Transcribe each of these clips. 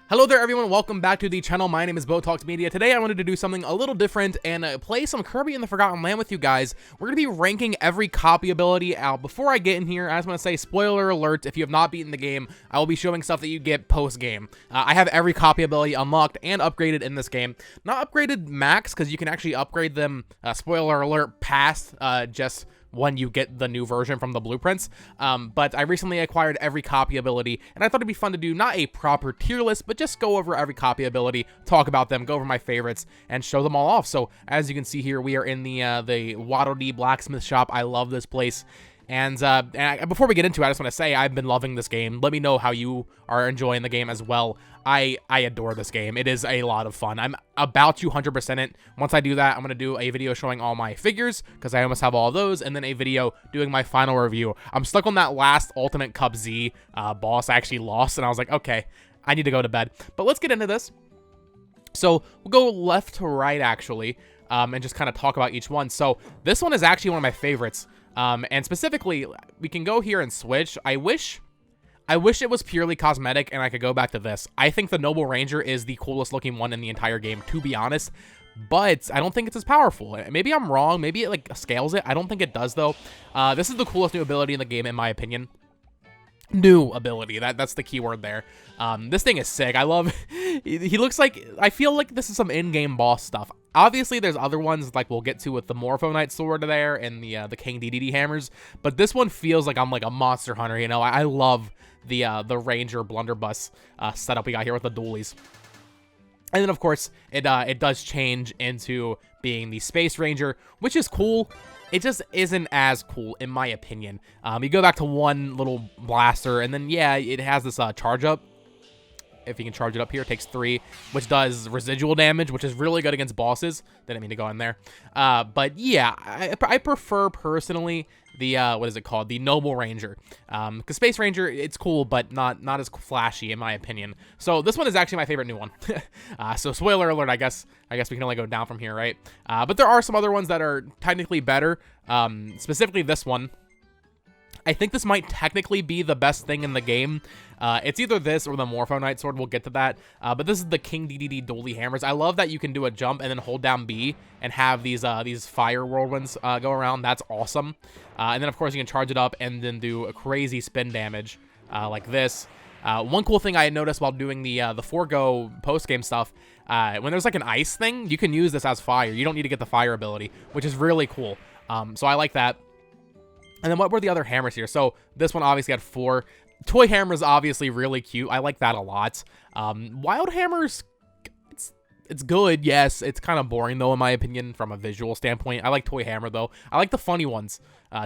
Hello there everyone, welcome back to the channel. My name is Botox Media. Today I wanted to do something a little different and play some Kirby in the Forgotten Land with you guys. We're going to be ranking every copy ability out. Before I get in here, I just want to say, spoiler alert, if you have not beaten the game, I will be showing stuff that you get post-game. I have every copy ability unlocked and upgraded in this game. Not upgraded max, because you can actually upgrade them, spoiler alert, past just when you get the new version from the blueprints, but I recently acquired every copy ability, and I thought it'd be fun to do not a proper tier list, but just go over every copy ability, talk about them, go over my favorites, and show them all off. So as you can see here, we are in the Waddle Dee blacksmith shop. I love this place. And before we get into it, I just want to say I've been loving this game. Let me know how you are enjoying the game as well. I adore this game. It is a lot of fun. I'm about to 100% it. Once I do that, I'm going to do a video showing all my figures, because I almost have all of those, and then a video doing my final review. I'm stuck on that last Ultimate Cup Z boss. I actually lost, and I was like, okay, I need to go to bed. But let's get into this. So we'll go left to right, actually, and just kind of talk about each one. So this one is actually one of my favorites. And specifically, we can go here and switch. I wish it was purely cosmetic and I could go back to this. I think the Noble Ranger is the coolest looking one in the entire game, to be honest, but I don't think it's as powerful. Maybe I'm wrong. Maybe it like scales it. I don't think it does though. This is the coolest new ability in the game, in my opinion. New ability, that's the key word there. This thing is sick. I love he looks like, I feel like this is some in-game boss stuff. Obviously there's other ones like we'll get to with the Morpho Knight sword there and the King DDD hammers, but this one feels like I'm like a monster hunter, you know. I love the Ranger blunderbuss setup we got here with the dualies. And then of course it does change into being the Space Ranger, which is cool. It just isn't as cool, in my opinion. You go back to one little blaster, and then, yeah, it has this charge up. If you can charge it up here, it takes 3, which does residual damage, which is really good against bosses. Didn't mean to go in there. But, yeah, I prefer, personally, the, what is it called? The Noble Ranger. Because Space Ranger, it's cool, but not as flashy, in my opinion. So, this one is actually my favorite new one. So, spoiler alert, I guess we can only go down from here, right? But there are some other ones that are technically better. Specifically this one. I think this might technically be the best thing in the game. It's either this or the Morpho Knight sword. We'll get to that. But this is the King DDD dually hammers. I love that you can do a jump and then hold down B and have these fire whirlwinds go around. That's awesome. And then, of course, you can charge it up and then do a crazy spin damage like this. One cool thing I had noticed while doing the Forgo post-game stuff, when there's like an ice thing, you can use this as fire. You don't need to get the fire ability, which is really cool. So I like that. And then what were the other hammers here? So this one obviously had 4. Toy hammer is obviously really cute. I like that a lot. Wild hammers, it's good. Yes, it's kind of boring though, in my opinion, from a visual standpoint. I like toy hammer though. I like the funny ones,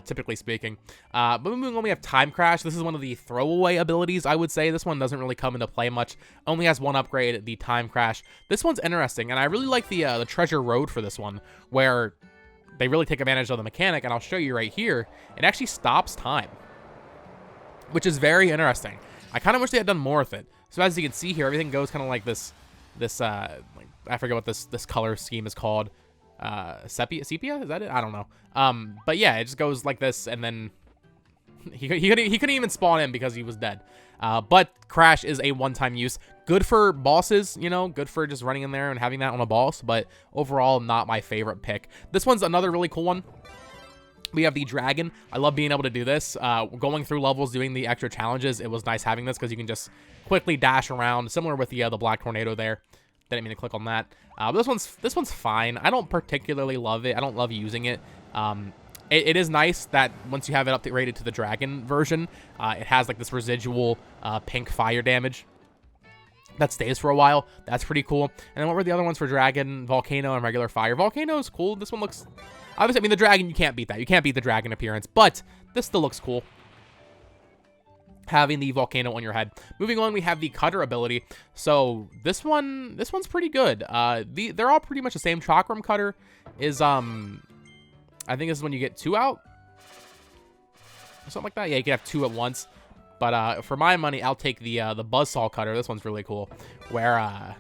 typically speaking. But moving on, we have time crash. This is one of the throwaway abilities, I would say. This one doesn't really come into play much. Only has one upgrade, the time crash. This one's interesting, and I really like the treasure road for this one, where they really take advantage of the mechanic, and I'll show you right here. It actually stops time, which is very interesting. I kind of wish they had done more with it. So as you can see here, everything goes kind of like this like, I forget what this color scheme is called. Sepia? Is that it? I don't know. But yeah, it just goes like this, and then he couldn't even spawn in because he was dead. But Crash is a one-time use. Good for bosses, you know, good for just running in there and having that on a boss, but overall, not my favorite pick. This one's another really cool one. We have the dragon. I love being able to do this. Going through levels, doing the extra challenges, it was nice having this because you can just quickly dash around, similar with the black tornado there. Didn't mean to click on that. But this one's fine. I don't particularly love it. I don't love using it. It is nice that once you have it upgraded to the dragon version, it has like this residual pink fire damage that stays for a while. That's pretty cool. And then what were the other ones for dragon? Volcano and regular fire. Volcano is cool. This one looks, obviously, I mean, the dragon, you can't beat that. You can't beat the dragon appearance, but this still looks cool, having the volcano on your head. Moving on, we have the cutter ability. So this one's pretty good. They're all pretty much the same. Chakram cutter is I think this is when you get 2 out, something like that. Yeah, you can have 2 at once. But for my money, I'll take the buzzsaw cutter. This one's really cool, where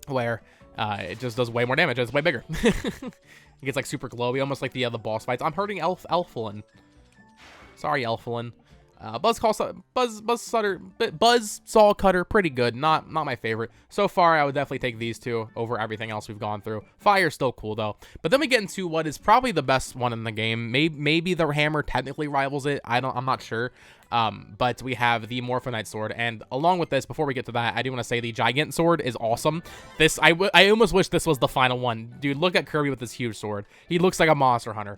it just does way more damage. It's way bigger. It gets like super glowy, almost like the boss fights. I'm hurting Elfilin. Sorry, Elfilin. Buzzsaw Cutter, pretty good. Not my favorite. So far, I would definitely take these two over everything else we've gone through. Fire's still cool, though. But then we get into what is probably the best one in the game. Maybe the hammer technically rivals it. I'm not sure. But we have the Morphonite sword, and along with this, before we get to that, I do want to say the Gigant sword is awesome. I almost wish this was the final one. Dude, look at Kirby with this huge sword. He looks like a monster hunter.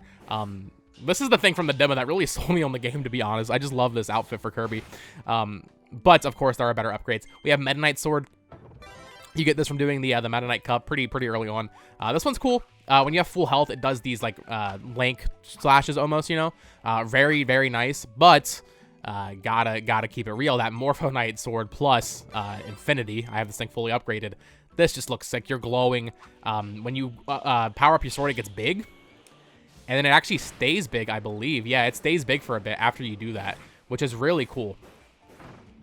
This is the thing from the demo that really sold me on the game, to be honest. I just love this outfit for Kirby. But, of course, there are better upgrades. We have Meta Knight Sword. You get this from doing the Meta Knight Cup pretty early on. This one's cool. When you have full health, it does these, like, lank slashes almost, you know? Very, very nice. But, gotta keep it real. That Morphonite Sword plus Infinity, I have this thing fully upgraded. This just looks sick. You're glowing. When you power up your sword, it gets big. And then it actually stays big, I believe. Yeah, it stays big for a bit after you do that, which is really cool.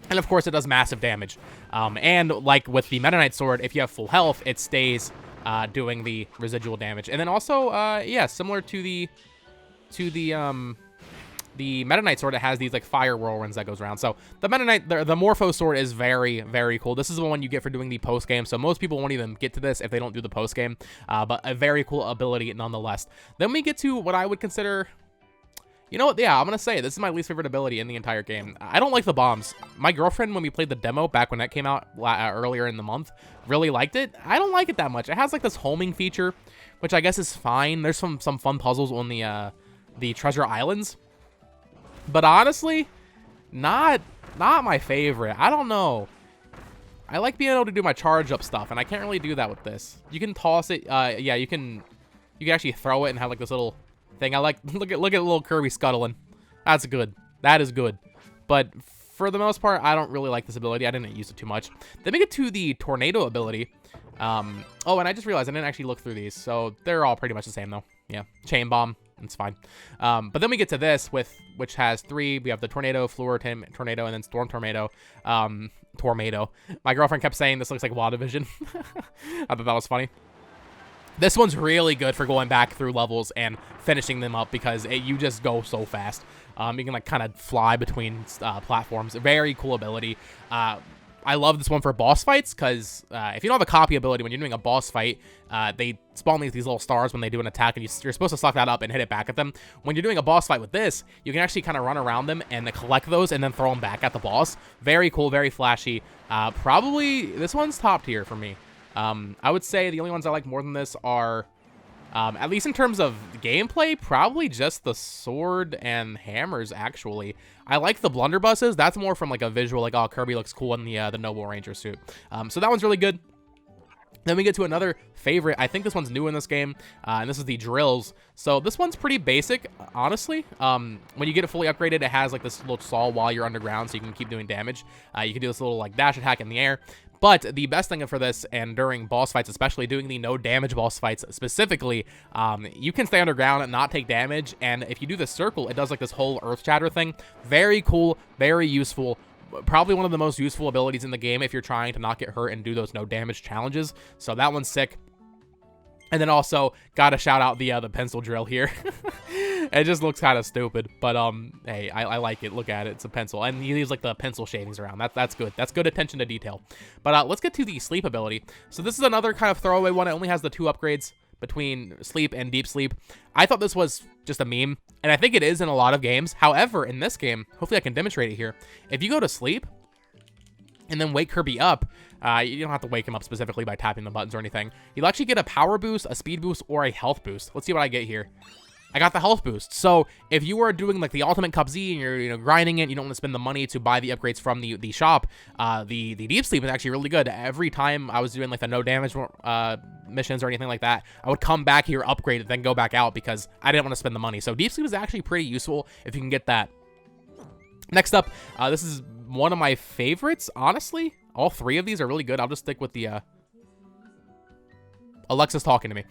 And, of course, it does massive damage. And, like with the Meta Knight Sword, if you have full health, it stays doing the residual damage. And then also, yeah, similar to the Meta Knight Sword, it has these, like, fire whirlwinds that goes around. So the Meta Knight, the Morpho Sword is very, very cool. This is the one you get for doing the post-game, so most people won't even get to this if they don't do the post-game, but a very cool ability nonetheless. Then we get to what I would consider... You know what? Yeah, I'm going to say this is my least favorite ability in the entire game. I don't like the bombs. My girlfriend, when we played the demo back when that came out earlier in the month, really liked it. I don't like it that much. It has, like, this homing feature, which I guess is fine. There's some fun puzzles on the Treasure Islands. But honestly, not my favorite. I don't know. I like being able to do my charge up stuff, and I can't really do that with this. You can toss it. Yeah, you can actually throw it and have like this little thing. I like look at little Kirby scuttling. That's good. That is good. But for the most part, I don't really like this ability. I didn't use it too much. Then we get to the tornado ability. Oh, and I just realized I didn't actually look through these, so they're all pretty much the same though. Yeah, chain bomb. It's fine. But then we get to this, which has 3. We have the Tornado, Floor Tornado, and then Storm Tornado. Tornado. My girlfriend kept saying this looks like WandaVision. I thought that was funny. This one's really good for going back through levels and finishing them up because you just go so fast. You can, like, kind of fly between platforms. Very cool ability. I love this one for boss fights because if you don't have a copy ability, when you're doing a boss fight, they spawn these little stars when they do an attack, and you're supposed to suck that up and hit it back at them. When you're doing a boss fight with this, you can actually kind of run around them and collect those and then throw them back at the boss. Very cool, very flashy. Probably this one's top tier for me. I would say the only ones I like more than this are, at least in terms of gameplay, probably just the sword and hammers, actually. I like the blunderbusses. That's more from, like, a visual, like, oh, Kirby looks cool in the Noble Ranger suit. So that one's really good. Then we get to another favorite. I think this one's new in this game, and this is the drills. So this one's pretty basic, honestly. When you get it fully upgraded, it has, like, this little saw while you're underground, so you can keep doing damage. You can do this little, like, dash attack in the air. But the best thing for this, and during boss fights, especially doing the no damage boss fights specifically, you can stay underground and not take damage. And if you do the circle, it does like this whole earth shatter thing. Very cool, very useful. Probably one of the most useful abilities in the game if you're trying to not get hurt and do those no damage challenges. So that one's sick. And then also, gotta shout out the pencil drill here. It just looks kind of stupid, but hey, I like it. Look at it. It's a pencil, and he leaves like the pencil shavings around. That's good. That's good attention to detail. But let's get to the sleep ability. So this is another kind of throwaway one. It only has the 2 upgrades between sleep and deep sleep. I thought this was just a meme, and I think it is in a lot of games. However, in this game, hopefully I can demonstrate it here. If you go to sleep and then wake Kirby up, you don't have to wake him up specifically by tapping the buttons or anything. You'll actually get a power boost, a speed boost, or a health boost. Let's see what I get here. I got the health boost. So if you are doing like the ultimate Cup Z and you're grinding it, you don't want to spend the money to buy the upgrades from the shop. The deep sleep is actually really good. Every time I was doing like the no damage missions or anything like that, I would come back here, upgrade it, then go back out because I didn't want to spend the money. So deep sleep is actually pretty useful if you can get that. Next up, this is one of my favorites, honestly. All 3 of these are really good. I'll just stick with the Alexa's talking to me.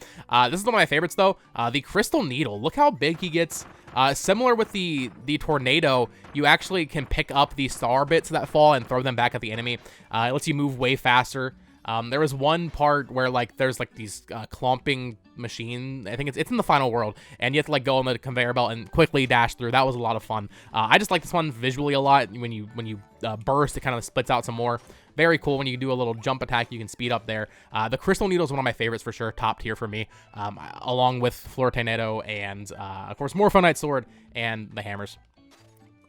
This is one of my favorites, though. The Crystal Needle. Look how big he gets. Similar with the Tornado, you actually can pick up the star bits that fall and throw them back at the enemy. It lets you move way faster. There was one part where, like, there's, like, these clumping machine. I think it's in the final world, and you have to like go on the conveyor belt and quickly dash through. That was a lot of fun. I just like this one visually a lot. When you burst, it kind of splits out some more. Very cool. When you do a little jump attack, you can speed up there. The Crystal Needle is one of my favorites for sure. Top tier for me, along with Fleur Tornado and, of course, Morpho Knight Sword and the hammers.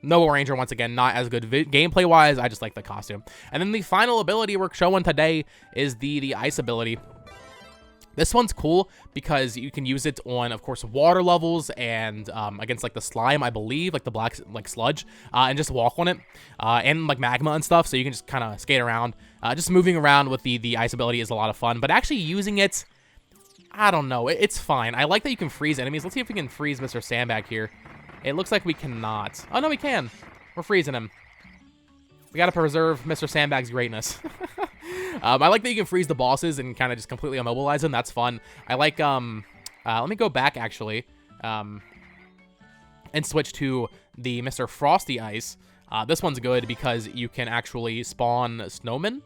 Noble Ranger, once again, not as good gameplay-wise. I just like the costume. And then the final ability we're showing today is the Ice ability. This one's cool because you can use it on, of course, water levels and against, like, the slime, I believe, like the black, like, sludge, and just walk on it, and, like, magma and stuff, so you can just kind of skate around. Just moving around with the Ice ability is a lot of fun, but actually using it, I don't know, it's fine. I like that you can freeze enemies. Let's see if we can freeze Mr. Sandbag here. It looks like we cannot. Oh, no, we can. We're freezing him. We gotta preserve Mr. Sandbag's greatness. I like that you can freeze the bosses and kind of just completely immobilize them. That's fun. I like, let me go back, actually, and switch to the Mr. Frosty Ice. This one's good because you can actually spawn snowmen.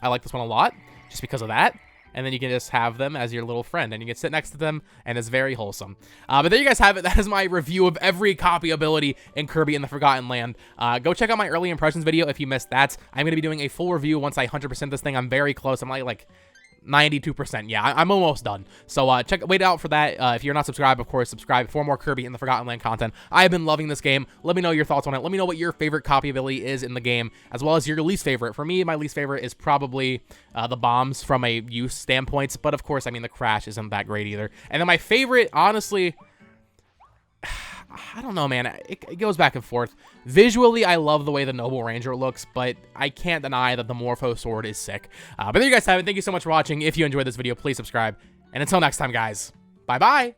I like this one a lot, just because of that. And then you can just have them as your little friend, and you can sit next to them, and it's very wholesome. But there you guys have it. That is my review of every copy ability in Kirby in the Forgotten Land. Go check out my early impressions video if you missed that. I'm going to be doing a full review once I 100% this thing. I'm very close. I'm like 92%. Yeah, I'm almost done. So wait out for that. If you're not subscribed, of course, subscribe for more Kirby in the Forgotten Land content. I have been loving this game. Let me know your thoughts on it. Let me know what your favorite copy ability is in the game, as well as your least favorite. For me, my least favorite is probably the bombs from a use standpoint, but of course, I mean, the crash isn't that great either. And then my favorite, honestly, I don't know, man. It goes back and forth. Visually, I love the way the Noble Ranger looks, but I can't deny that the Morpho Sword is sick. But there you guys have it. Thank you so much for watching. If you enjoyed this video, please subscribe. And until next time, guys, bye-bye.